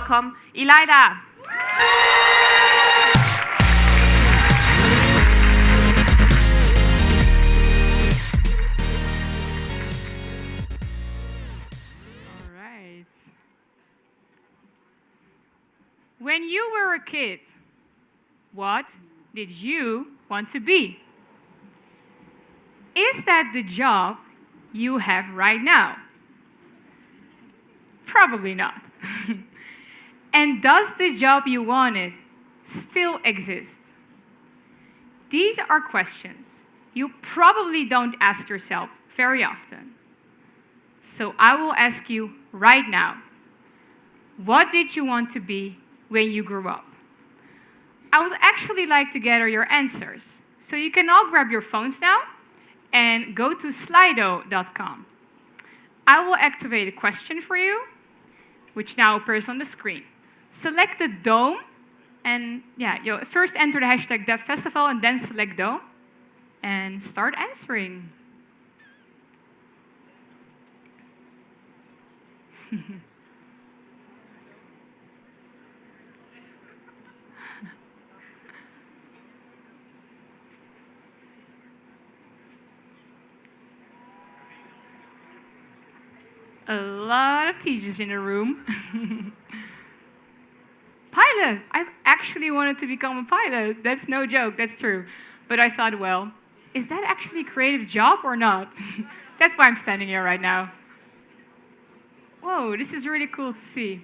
welcome Ilayda. All right. When you were a kid, what did you want to be? Is that the job you have right now? Probably not. And does the job you wanted still exist? These are questions you probably don't ask yourself very often. So I will ask you right now, what did you want to be when you grew up? I would actually like to gather your answers. So you can all grab your phones now and go to slido.com. I will activate a question for you, which now appears on the screen. Select the dome, and you'll first enter the hashtag DEPFestival and then select dome, and start answering. A lot of teachers in the room. Pilot! I actually wanted to become a pilot. That's no joke, that's true. But I thought, well, is that actually a creative job or not? That's why I'm standing here right now. Whoa, this is really cool to see.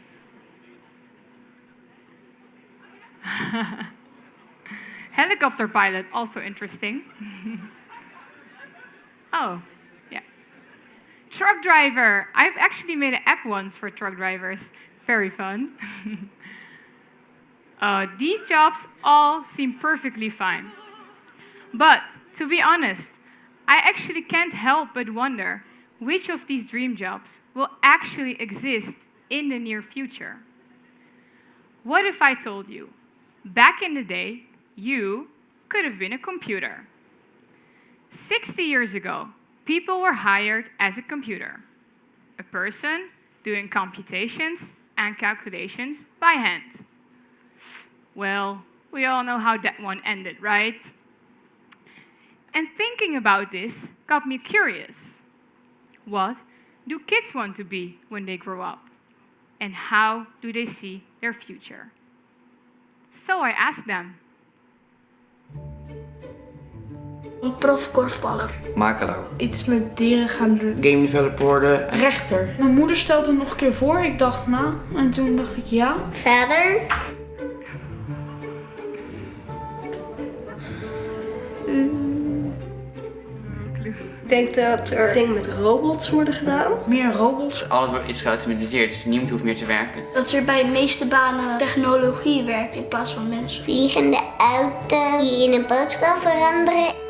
Helicopter pilot, also interesting. Oh, yeah. Truck driver. I've actually made an app once for truck drivers. Very fun. These jobs all seem perfectly fine. But to be honest, I actually can't help but wonder which of these dream jobs will actually exist in the near future. What if I told you, back in the day, you could have been a computer? 60 years ago, people were hired as a computer, a person doing computations and calculations by hand. Well, we all know how that one ended, right? And thinking about this got me curious. What do kids want to be when they grow up? And how do they see their future? So I asked them. Profkorfballer. Makelaar. Iets met dieren gaan doen. Game developer worden. Rechter. Mijn moeder stelde het nog een keer voor. Ik dacht na. En toen dacht ik ja. Verder? Ik denk dat er dingen met robots worden gedaan. Meer robots. Alles is geautomatiseerd, dus niemand hoeft meer te werken. Dat er bij de meeste banen technologie werkt in plaats van mensen. Vliegende auto die in een boot kan veranderen.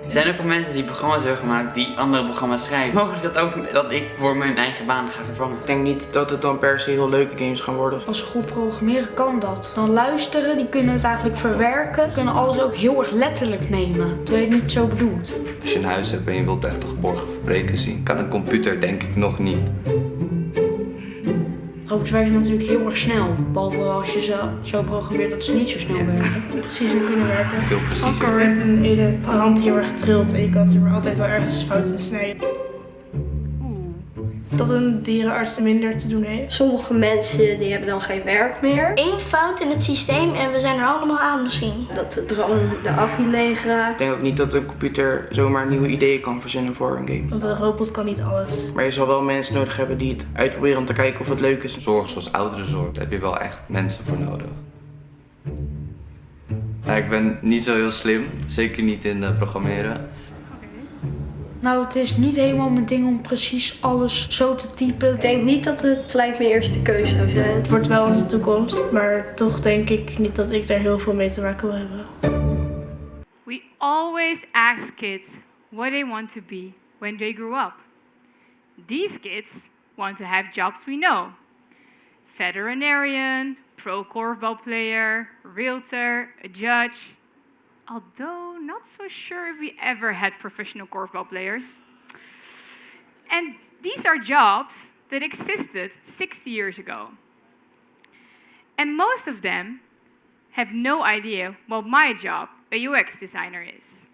Er zijn ook al mensen die programma's hebben gemaakt die andere programma's schrijven. Mogelijk dat ook dat ik voor mijn eigen baan ga vervangen. Ik denk niet dat het dan per se heel leuke games gaan worden. Als ze goed programmeren kan dat. Dan luisteren, die kunnen het eigenlijk verwerken. Kunnen alles ook heel erg letterlijk nemen. Terwijl je het niet zo bedoelt. Als je een huis hebt en je wilt echt een geborgen verbreken zien, kan een computer denk ik nog niet. Robots werken natuurlijk heel erg snel. Behalve als je ze zo programmeert dat ze niet zo snel werken. Preciezer kunnen werken. Veel preciezer. Ook al werd een ene hand heel erg trilt en je kan er altijd wel ergens fout in snijden. Dat een dierenarts minder te doen heeft. Sommige mensen die hebben dan geen werk meer. Eén fout in het systeem en we zijn er allemaal aan misschien. Dat de drone de accu leeg raakt. Ik denk ook niet dat een computer zomaar nieuwe ideeën kan verzinnen voor een game. Want een robot kan niet alles. Maar je zal wel mensen nodig hebben die het uitproberen om te kijken of het leuk is. Zorg zoals ouderenzorg, daar heb je wel echt mensen voor nodig. Nou, ik ben niet zo heel slim, zeker niet in programmeren. Nou, het is niet helemaal mijn ding om precies alles zo te typen. Ik denk niet dat het gelijk mijn eerste keuze zou zijn. Het wordt wel onze toekomst, maar toch denk ik niet dat ik daar heel veel mee te maken wil hebben. We always ask kids what they want to be when they grow up. These kids want to have jobs we know. Veterinarian, pro korfball player, realtor, a judge. Although not so sure if we ever had professional korfball players. And these are jobs that existed 60 years ago. And most of them have no idea what my job, a UX designer, is.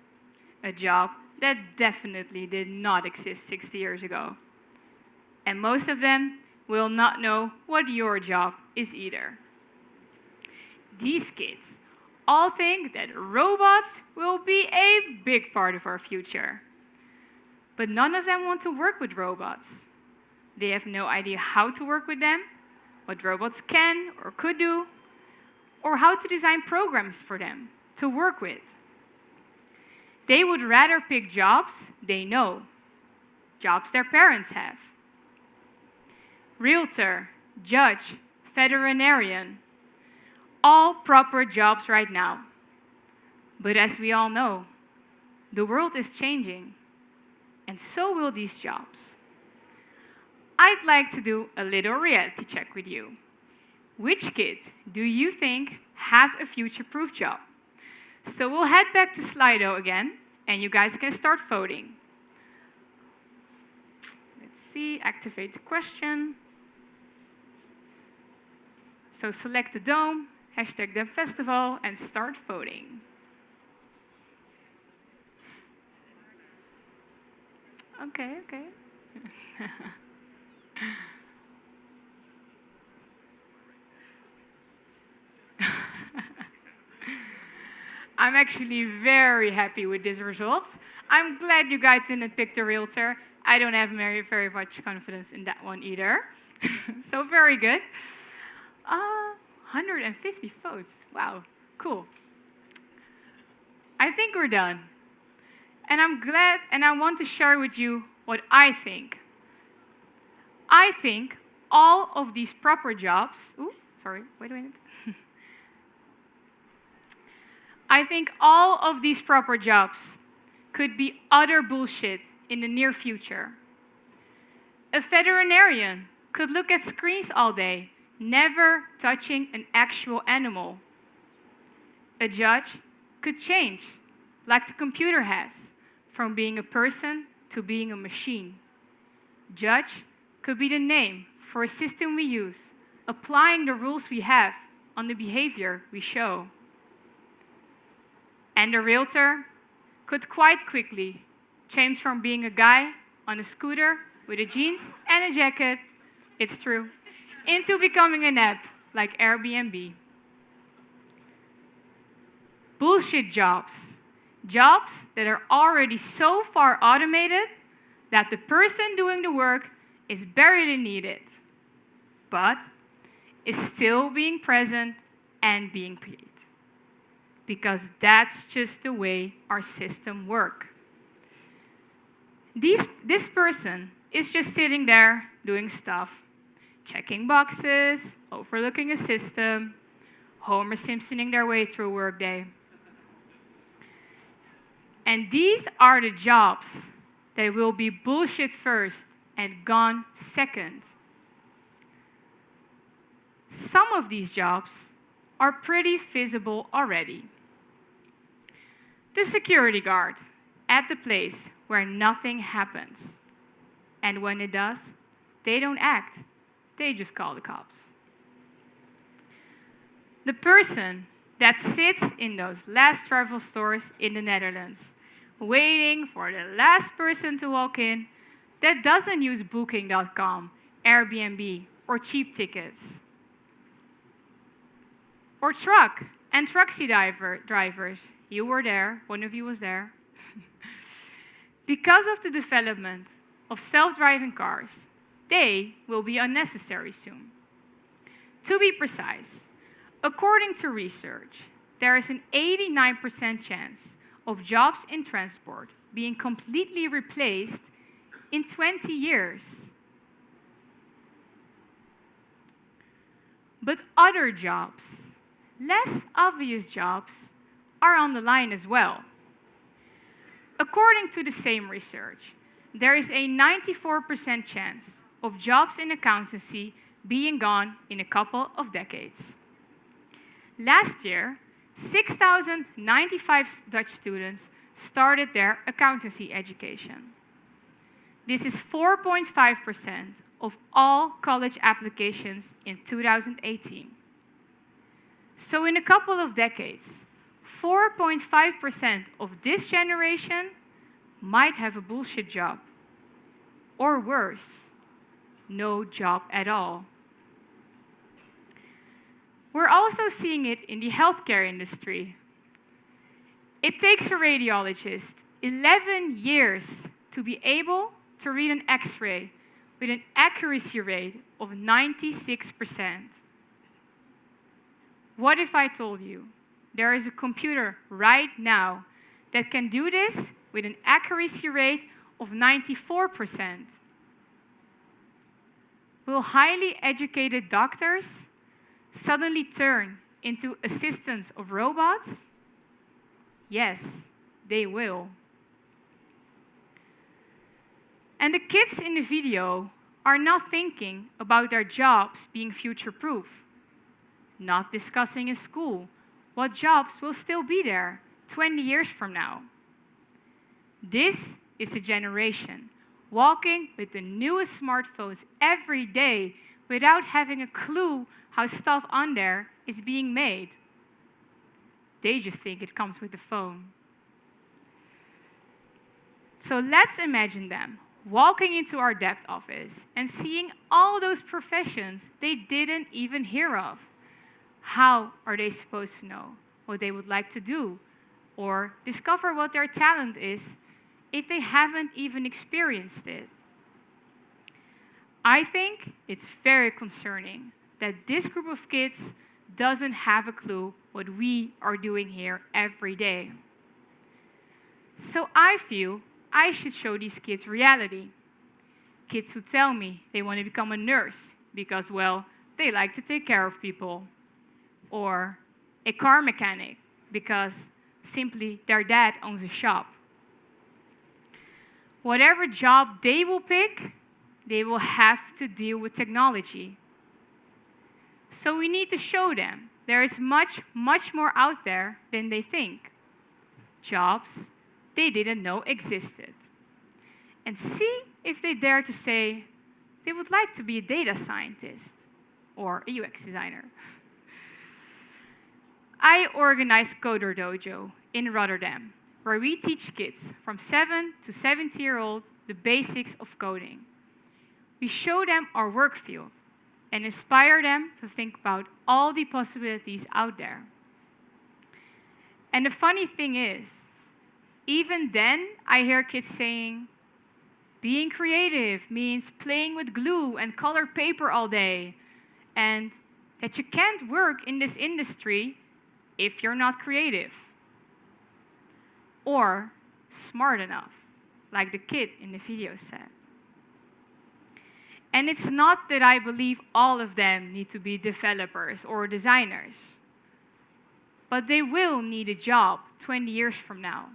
A job that definitely did not exist 60 years ago. And most of them will not know what your job is either. These kids all think that robots will be a big part of our future. But none of them want to work with robots. They have no idea how to work with them, what robots can or could do, or how to design programs for them to work with. They would rather pick jobs they know, jobs their parents have. Realtor, judge, veterinarian, all proper jobs right now. But as we all know, the world is changing, and so will these jobs. I'd like to do a little reality check with you. Which kid do you think has a future-proof job? So we'll head back to Slido again, and you guys can start voting. Let's see, activate the question. So select the dome, hashtag the festival, and start voting. Okay. I'm actually very happy with these results. I'm glad you guys didn't pick the realtor. I don't have very much confidence in that one either. So very good. 150 votes. Wow, cool. I think we're done. And I'm glad, and I want to share with you what I think. I think all of these proper jobs, wait a minute. I think all of these proper jobs could be utter bullshit in the near future. A veterinarian could look at screens all day, never touching an actual animal. A judge could change, like the computer has, from being a person to being a machine. Judge could be the name for a system we use, applying the rules we have on the behavior we show. And a realtor could quite quickly change from being a guy on a scooter with a jeans and a jacket, it's true, into becoming an app like Airbnb. Bullshit jobs. Jobs that are already so far automated that the person doing the work is barely needed, but is still being present and being paid. Because that's just the way our system works. This person is just sitting there doing stuff, checking boxes, overlooking a system, Homer Simpsoning their way through a workday. And these are the jobs that will be bullshit first and gone second. Some of these jobs are pretty visible already. The security guard at the place where nothing happens. And when it does, they don't act. They just call the cops. The person that sits in those last travel stores in the Netherlands, waiting for the last person to walk in, that doesn't use Booking.com, Airbnb, or cheap tickets. Or truck and taxi drivers. You were there, one of you was there. Because of the development of self-driving cars, they will be unnecessary soon. To be precise, according to research, there is an 89% chance of jobs in transport being completely replaced in 20 years. But other jobs, less obvious jobs, are on the line as well. According to the same research, there is a 94% chance of jobs in accountancy being gone in a couple of decades. Last year, 6,095 Dutch students started their accountancy education. This is 4.5% of all college applications in 2018. So in a couple of decades, 4.5% of this generation might have a bullshit job. Or worse, no job at all. We're also seeing it in the healthcare industry. It takes a radiologist 11 years to be able to read an X-ray with an accuracy rate of 96%. What if I told you there is a computer right now that can do this with an accuracy rate of 94%? Will highly educated doctors suddenly turn into assistants of robots? Yes, they will. And the kids in the video are not thinking about their jobs being future-proof, not discussing in school what jobs will still be there 20 years from now. This is a generation walking with the newest smartphones every day without having a clue how stuff on there is being made. They just think it comes with the phone. So let's imagine them walking into our DEPT office and seeing all those professions they didn't even hear of. How are they supposed to know what they would like to do or discover what their talent is if they haven't even experienced it? I think it's very concerning that this group of kids doesn't have a clue what we are doing here every day. So I feel I should show these kids reality. Kids who tell me they want to become a nurse because, well, they like to take care of people. Or a car mechanic because simply their dad owns a shop. Whatever job they will pick, they will have to deal with technology. So we need to show them there is much, much more out there than they think. Jobs they didn't know existed. And see if they dare to say they would like to be a data scientist or a UX designer. I organize Coder Dojo in Rotterdam, where we teach kids from 7 to 70-year-olds the basics of coding. We show them our work field and inspire them to think about all the possibilities out there. And the funny thing is, even then, I hear kids saying, being creative means playing with glue and colored paper all day, and that you can't work in this industry if you're not creative. Or smart enough, like the kid in the video said. And it's not that I believe all of them need to be developers or designers, but they will need a job 20 years from now.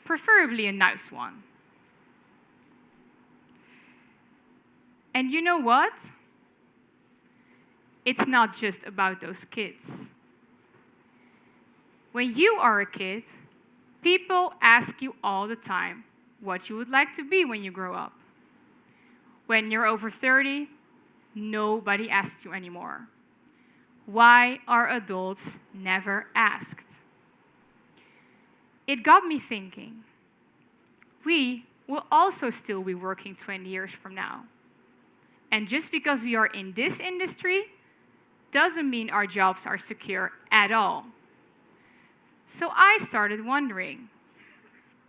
Preferably a nice one. And you know what? It's not just about those kids. When you are a kid, people ask you all the time what you would like to be when you grow up. When you're over 30, nobody asks you anymore. Why are adults never asked? It got me thinking. We will also still be working 20 years from now. And just because we are in this industry doesn't mean our jobs are secure at all. So I started wondering,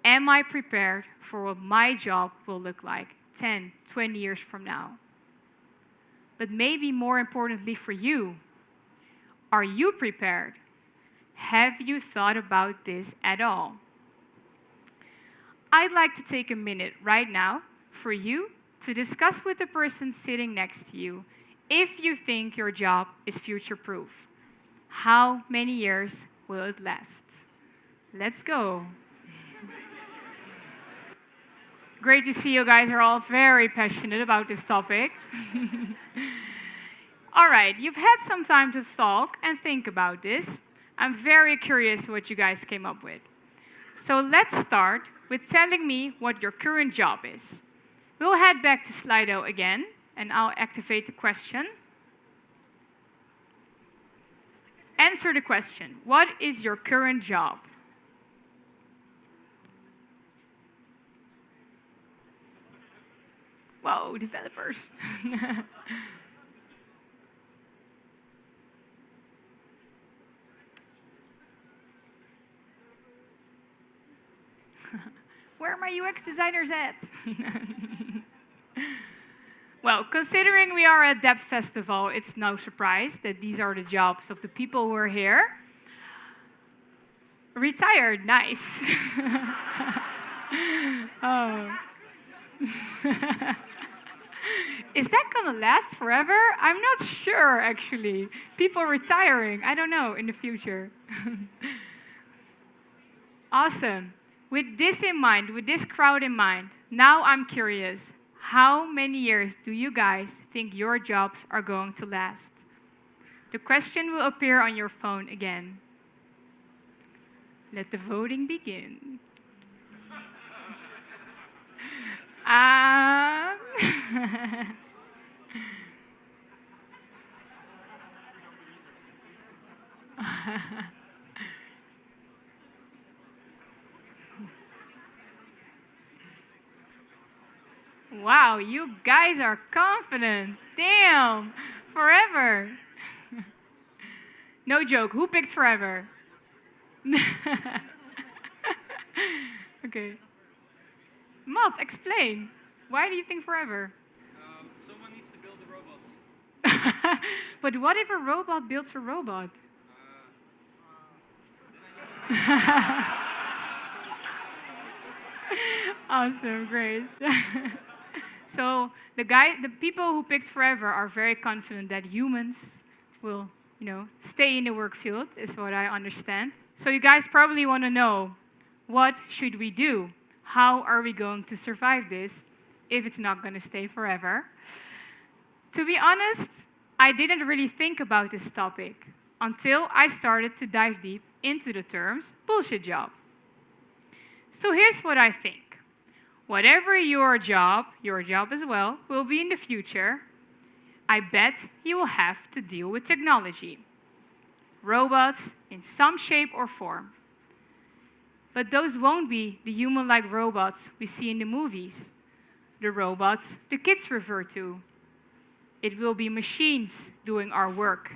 am I prepared for what my job will look like 10, 20 years from now? But maybe more importantly for you, are you prepared? Have you thought about this at all? I'd like to take a minute right now for you to discuss with the person sitting next to you if you think your job is future-proof. How many years will it last? Let's go. Great to see you guys are all very passionate about this topic. All right, you've had some time to talk and think about this. I'm very curious what you guys came up with. So let's start with telling me what your current job is. We'll head back to Slido again, and I'll activate the question. Answer the question. What is your current job? Whoa, developers. Where are my UX designers at? Well, considering we are at DEPT Festival, it's no surprise that these are the jobs of the people who are here. Retired, nice. Oh. Is that gonna last forever? I'm not sure, actually. People retiring, I don't know, in the future. Awesome. With this in mind, with this crowd in mind, now I'm curious. How many years do you guys think your jobs are going to last? The question will appear on your phone again. Let the voting begin. Wow, you guys are confident. Damn, forever. No joke, who picked forever? Okay. Matt, explain. Why do you think forever? Someone needs to build the robots. But what if a robot builds a robot? Awesome, great. So the people who picked forever are very confident that humans will, stay in the work field, is what I understand. So you guys probably want to know, what should we do? How are we going to survive this if it's not going to stay forever? To be honest, I didn't really think about this topic until I started to dive deep into the terms bullshit job. So here's what I think. Whatever your job as well, will be in the future, I bet you will have to deal with technology. Robots in some shape or form. But those won't be the human-like robots we see in the movies, the robots the kids refer to. It will be machines doing our work,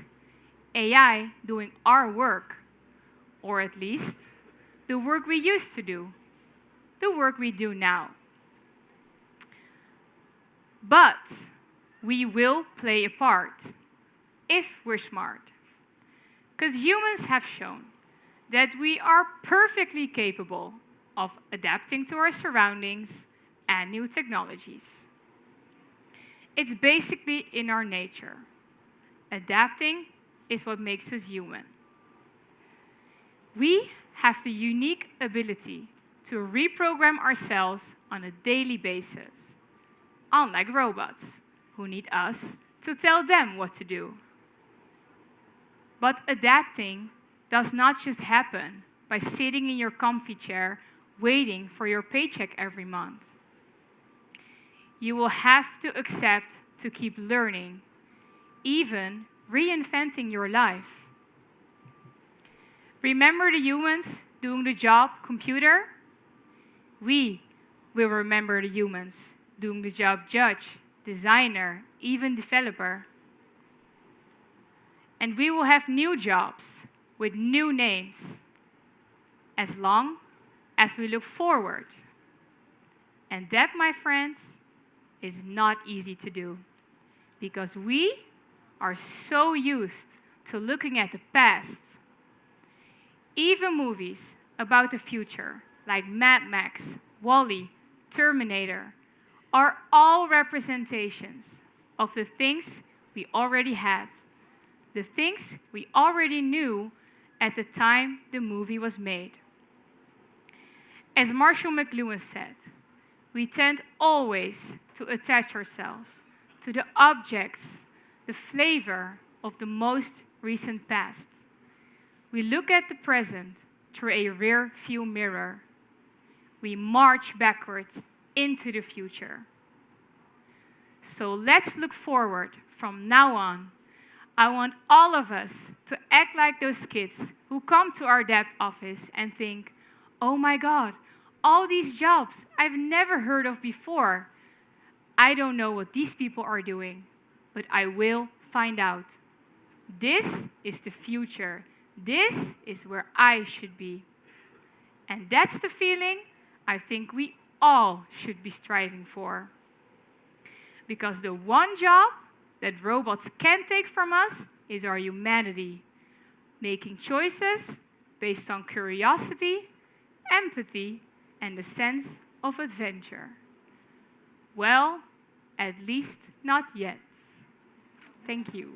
AI doing our work, or at least the work we used to do, the work we do now. But we will play a part if we're smart. Because humans have shown that we are perfectly capable of adapting to our surroundings and new technologies. It's basically in our nature. Adapting is what makes us human. We have the unique ability to reprogram ourselves on a daily basis, unlike robots, who need us to tell them what to do. But adapting does not just happen by sitting in your comfy chair waiting for your paycheck every month. You will have to accept to keep learning, even reinventing your life. Remember the humans doing the job computer? We will remember the humans doing the job judge, designer, even developer. And we will have new jobs with new names, as long as we look forward. And that, my friends, is not easy to do, because we are so used to looking at the past. Even movies about the future, like Mad Max, WALL-E, Terminator, are all representations of the things we already had, the things we already knew at the time the movie was made. As Marshall McLuhan said, we tend always to attach ourselves to the objects, the flavor of the most recent past. We look at the present through a rear view mirror. We march backwards into the future. So let's look forward from now on. I want all of us to act like those kids who come to our DEPT office and think, oh my God, all these jobs I've never heard of before. I don't know what these people are doing, but I will find out. This is the future. This is where I should be. And that's the feeling I think we all should be striving for. Because the one job that robots can take from us is our humanity, making choices based on curiosity, empathy, and a sense of adventure. Well, at least not yet. Thank you.